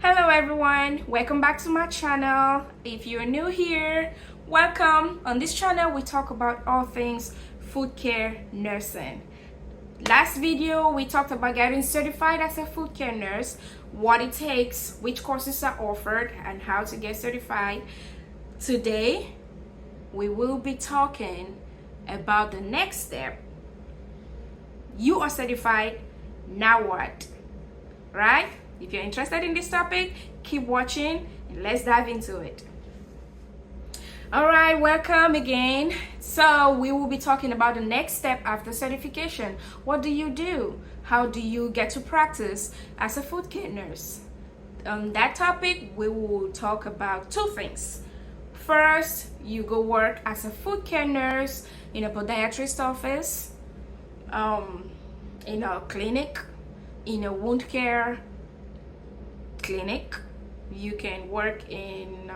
Hello everyone, welcome back to my channel. If you're new here, welcome. On this channel we talk about all things food care nursing. Last video we talked about getting certified as a food care nurse, what it takes, which courses are offered, and how to get certified. Today we will be talking about the next step. You are certified, now what? Right? If you're interested in this topic, keep watching and let's dive into it. All right, welcome again. So we will be talking about the next step after certification. What do you do? How do you get to practice as a food care nurse? On that topic, we will talk about two things. First, you go work as a food care nurse in a podiatrist office, in a clinic, in a wound care clinic. You can work in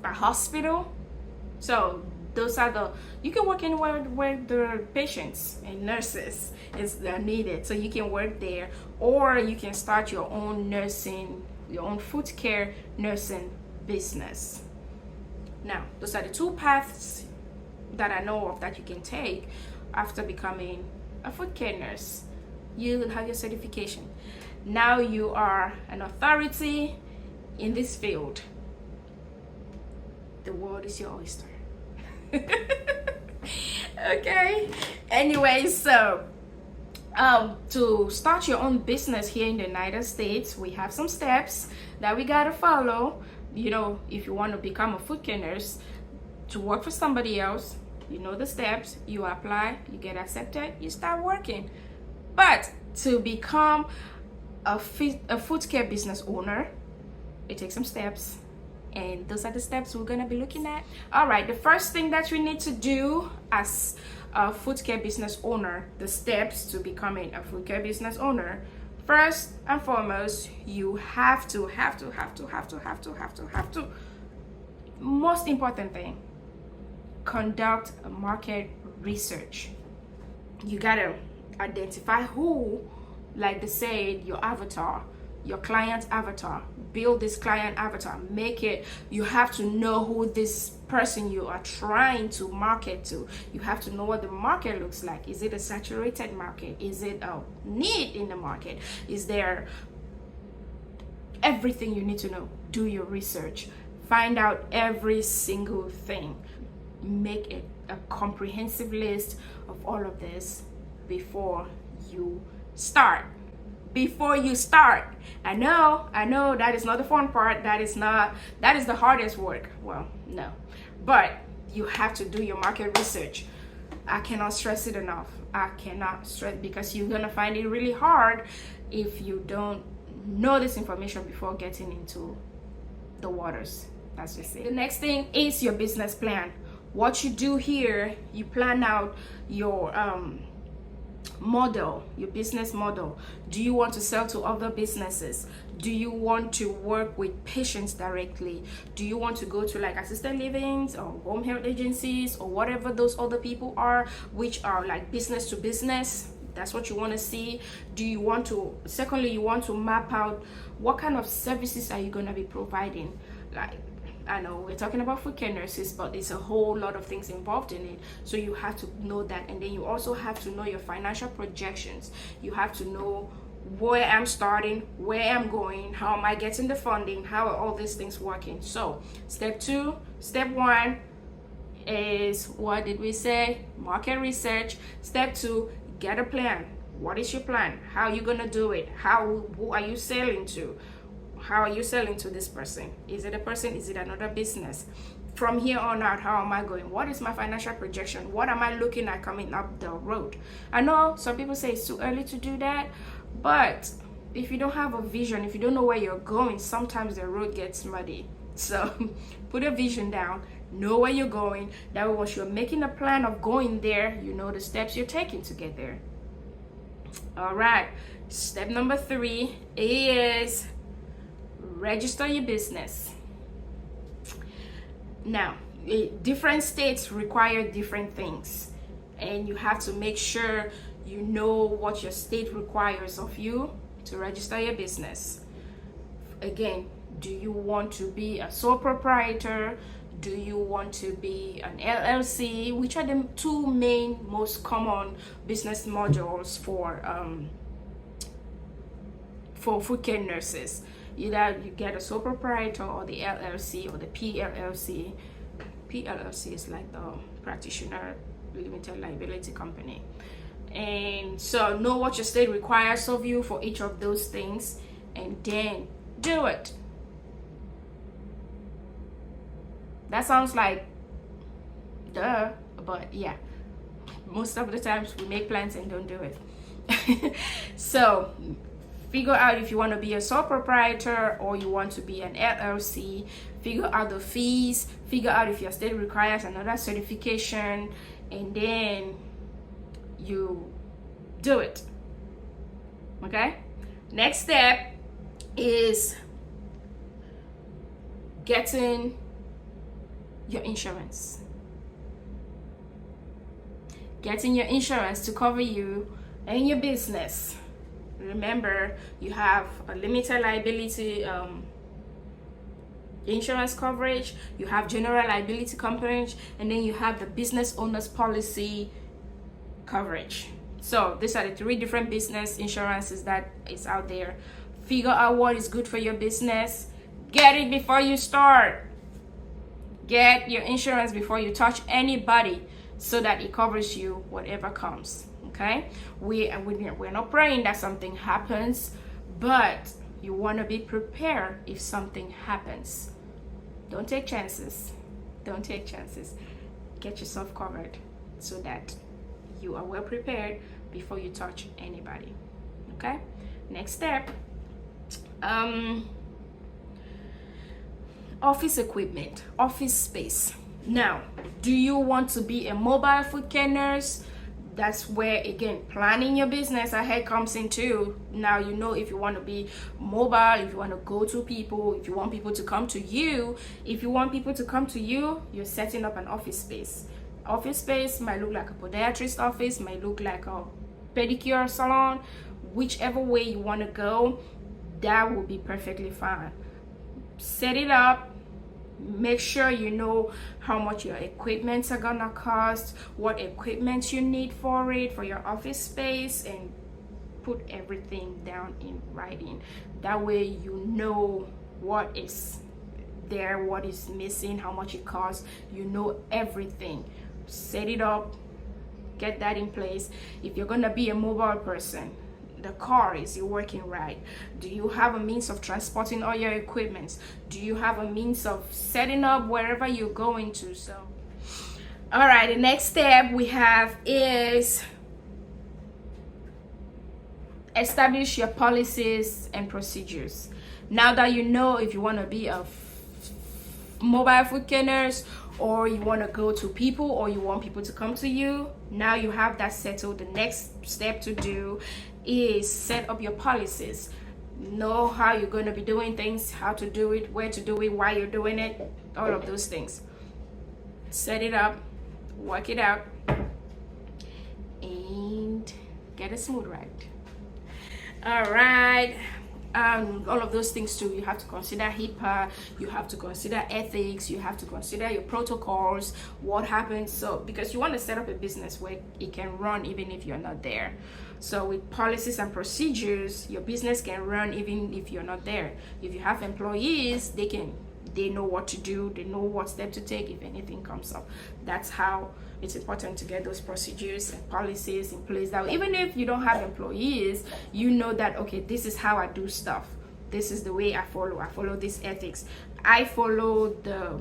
a hospital. So those are you can work anywhere where the patients and nurses are needed. So you can work there, or you can start your own food care nursing business. Now, those are the two paths that I know of that you can take after becoming a food care nurse. You have your certification. Now you are an authority in this field. The world is your oyster. Okay. Anyway, so to start your own business here in the United States, we have some steps that we gotta follow. You know, if you want to become a food care nurse to work for somebody else, you know the steps. You apply, you get accepted, you start working. But to become a food care business owner, it takes some steps, and those are the steps we're going to be looking at. All right, the first thing that you need to do as a food care business owner, the steps to becoming a food care business owner. First and foremost, you have to most important thing, conduct a market research. You gotta identify who, like they said, your avatar, your client avatar. Build this client avatar, make it. You have to know who this person you are trying to market to. You have to know what the market looks like. Is it a saturated market? Is it a need in the market? Is there everything you need to know? Do your research, find out every single thing, make it a comprehensive list of all of this before you start. I know that is not the fun part. That is the hardest work. Well, no, but you have to do your market research. I cannot stress it enough. Because you're gonna find it really hard if you don't know this information before getting into the waters. That's just it. The next thing is your business plan. What you do here, you plan out your model, your business model. Do you want to sell to other businesses? Do you want to work with patients directly? Do you want to go to like assisted livings or home health agencies or whatever those other people are, which are like business to business? That's what you want to see. Secondly, you want to map out what kind of services are you going to be providing. Like, I know we're talking about food care nurses, but there's a whole lot of things involved in it. So you have to know that. And then you also have to know your financial projections. You have to know where I'm starting, where I'm going, how am I getting the funding, how are all these things working. So step one is, what did we say? Market research. Step two, get a plan. What is your plan? How are you going to do it? Who are you selling to? How are you selling to this person? Is it a person? Is it another business? From here on out, how am I going? What is my financial projection? What am I looking at coming up the road? I know some people say it's too early to do that, but if you don't have a vision, if you don't know where you're going, sometimes the road gets muddy. So put a vision down, know where you're going. That way, once you're making a plan of going there, you know the steps you're taking to get there. All right, step number 3 is register your business. Now, different states require different things, and you have to make sure you know what your state requires of you to register your business. Again, do you want to be a sole proprietor? Do you want to be an LLC? Which are the two main most common business modules for food care nurses? Either you get a sole proprietor or the LLC or the PLLC. PLLC is like the practitioner limited liability company. And so know what your state requires of you for each of those things, and then do it. That sounds like duh, but yeah, most of the times we make plans and don't do it. So figure out if you want to be a sole proprietor or you want to be an LLC. Figure out the fees, figure out if your state requires another certification, and then you do it. Okay, next step is getting your insurance. Getting your insurance to cover you and your business. Remember, you have a limited liability insurance coverage, you have general liability coverage, and then you have the business owner's policy coverage. So these are the three different business insurances that is out there. Figure out what is good for your business. Get it before you start. Get your insurance before you touch anybody, so that it covers you whatever comes. Okay, we're not praying that something happens, but you want to be prepared if something happens. Don't take chances. Don't take chances. Get yourself covered so that you are well prepared before you touch anybody. Okay, next step, office equipment, office space. Now, do you want to be a mobile food care nurse? That's where, again, planning your business ahead comes in too. Now you know if you want to be mobile, if you want to go to people, if you want people to come to you. If you want people to come to you, you're setting up an office space. Office space might look like a podiatrist office, might look like a pedicure salon. Whichever way you want to go, that will be perfectly fine. Set it up. Make sure you know how much your equipments are gonna cost, what equipment you need for it, for your office space, and put everything down in writing. That way you know what is there, what is missing, how much it costs. You know everything. Set it up, get that in place. If you're gonna be a mobile person, the car, is it working right? Do you have a means of transporting all your equipment? Do you have a means of setting up wherever you're going to? So all right, the next step we have is establish your policies and procedures. Now that you know if you want to be a mobile food care nurse, or you want to go to people, or you want people to come to you, now you have that settled. The next step to do is set up your policies. Know how you're going to be doing things, how to do it, where to do it, why you're doing it, all of those things. Set it up, work it out, and get a smooth ride. All right. All of those things too. You have to consider HIPAA, you have to consider ethics, you have to consider your protocols, what happens. So because you want to set up a business where it can run even if you're not there. So with policies and procedures, your business can run even if you're not there. If you have employees, they know what to do, they know what step to take if anything comes up. That's how it's important to get those procedures and policies in place, that even if you don't have employees, you know that, okay, this is how I do stuff, this is the way I follow this ethics. I follow the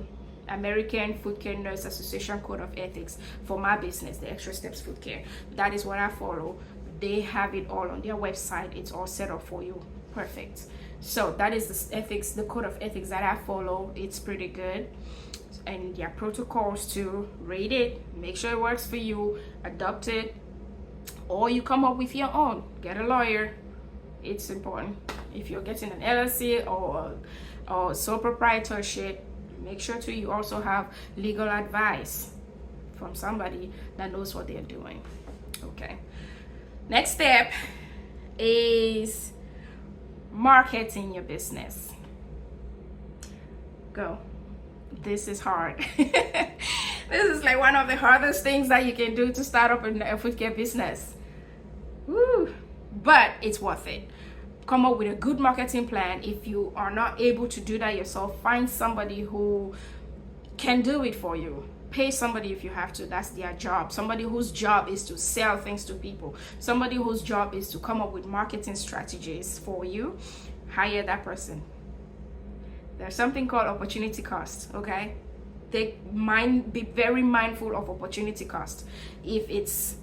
American Food Care Nurse Association Code of Ethics for my business, the Extra Steps Food Care. That is what I follow. They have it all on their website. It's all set up for you. Perfect. So that is the ethics, the code of ethics that I follow. It's pretty good. And their protocols to rate it, make sure it works for you, adopt it, or you come up with your own. Get a lawyer. It's important. If you're getting an LLC or sole proprietorship, make sure too you also have legal advice from somebody that knows what they're doing. Okay. Next step is marketing your business. Go. This is hard. This is like one of the hardest things that you can do to start up a foot care business. Woo. But it's worth it. Come up with a good marketing plan. If you are not able to do that yourself, find somebody who can do it for you. Pay somebody if you have to. That's their job. Somebody whose job is to sell things to people. Somebody whose job is to come up with marketing strategies for you. Hire that person. There's something called opportunity cost, okay? Be very mindful of opportunity cost. If it's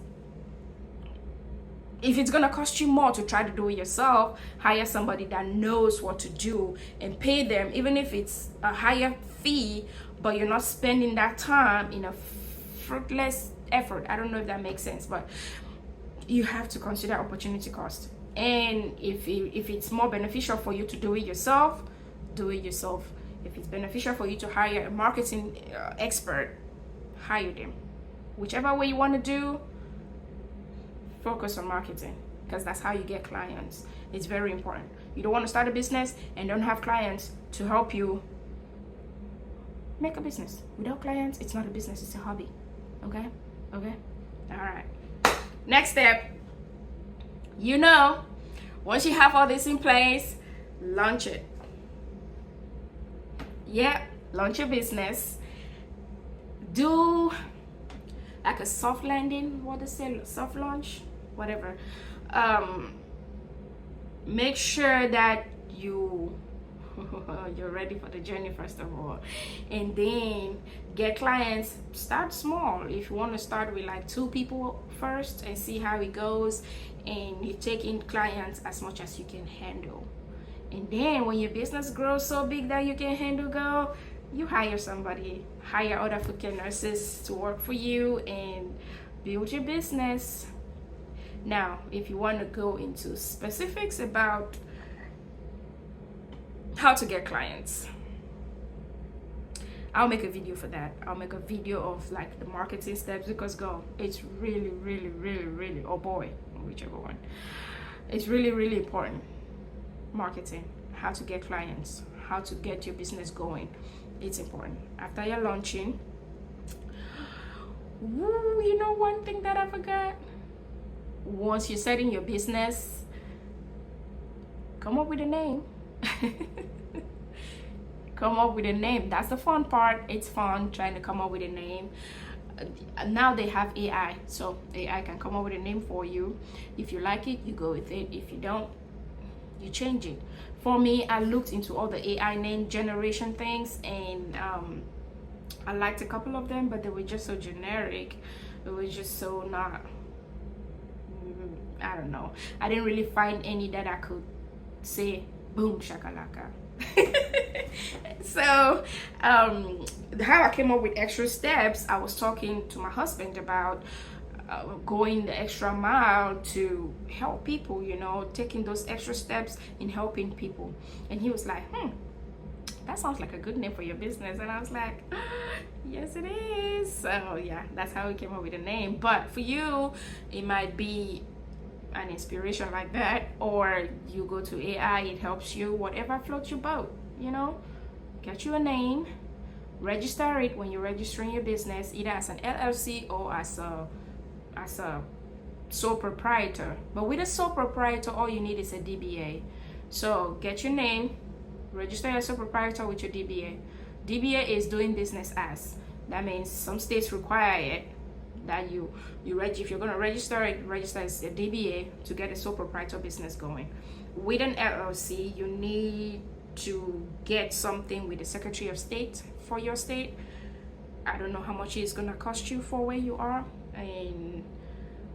gonna cost you more to try to do it yourself, hire somebody that knows what to do and pay them, even if it's a higher fee, but you're not spending that time in a fruitless effort. I don't know if that makes sense, but you have to consider opportunity cost. And if it's more beneficial for you to do it yourself, do it yourself. If it's beneficial for you to hire a marketing expert, hire them. Whichever way you want to do, focus on marketing, because that's how you get clients. It's very important. You don't want to start a business and don't have clients to help you make a business. Without clients, it's not a business, it's a hobby. Okay? All right. Next step, once you have all this in place, launch it. Launch your business. Do like a soft landing, what they say, soft launch, whatever. Make sure that you're ready for the journey first of all, and then get clients. Start small. If you want to start with like 2 people first and see how it goes, and you take in clients as much as you can handle. And then when your business grows so big that you can handle, you hire somebody, hire other foot care nurses to work for you and build your business. Now, if you want to go into specifics about how to get clients, I'll make a video for that. I'll make a video of like the marketing steps, because it's really, really, really, really, oh boy, whichever one. It's really, really important. Marketing, how to get clients, how to get your business going. It's important. After you're launching, one thing that I forgot. Once you're setting your business, come up with a name. Come up with a name. That's the fun part. It's fun trying to come up with a name. Now they have AI, so AI can come up with a name for you. If you like it, you go with it. If you don't, you change it. For me, I looked into all the AI name generation things, and I liked a couple of them, but they were just so generic. It was just so not, I don't know. I didn't really find any that I could say boom shakalaka. So how I came up with extra steps, I was talking to my husband about going the extra mile to help people, taking those extra steps in helping people. And he was like, that sounds like a good name for your business. And I was like, yes it is. So yeah, that's how we came up with the name. But for you, it might be an inspiration like that, or you go to AI, it helps you, whatever floats your boat. Get you a name, register it. When you're registering your business, either as an LLC or as a sole proprietor. But with a sole proprietor, all you need is a DBA. So get your name, register as a proprietor with your DBA. DBA is doing business as. That means some states require it, that if you're going to register as a DBA to get a sole proprietor business going. With an LLC, you need to get something with the Secretary of State for your state. I don't know how much it's going to cost you for where you are, and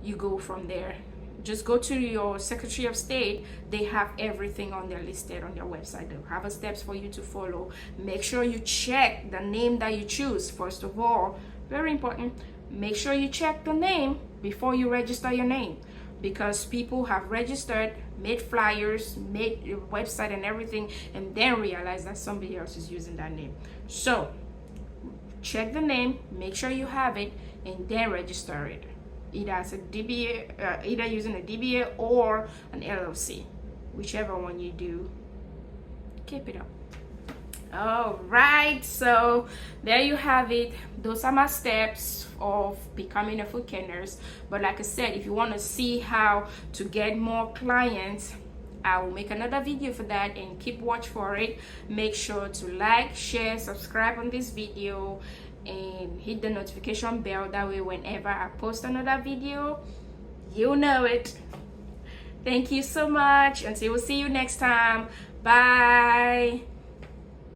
you go from there. Just go to your Secretary of State. They have everything on their listed on their website. They'll have steps for you to follow. Make sure you check the name that you choose. First of all, very important, make sure you check the name before you register your name, because people have registered, made flyers, made your website and everything, and then realize that somebody else is using that name. So check the name, make sure you have it, and then register it, either as a DBA, either using a DBA or an LLC, whichever one you do, keep it up. All right, so there you have it. Those are my steps of becoming a foot care nurse. But like I said, if you want to see how to get more clients, I will make another video for that, and keep watch for it. Make sure to like, share, subscribe on this video, and hit the notification bell. That way whenever I post another video, you know it. Thank you so much. Until we'll see you next time. Bye.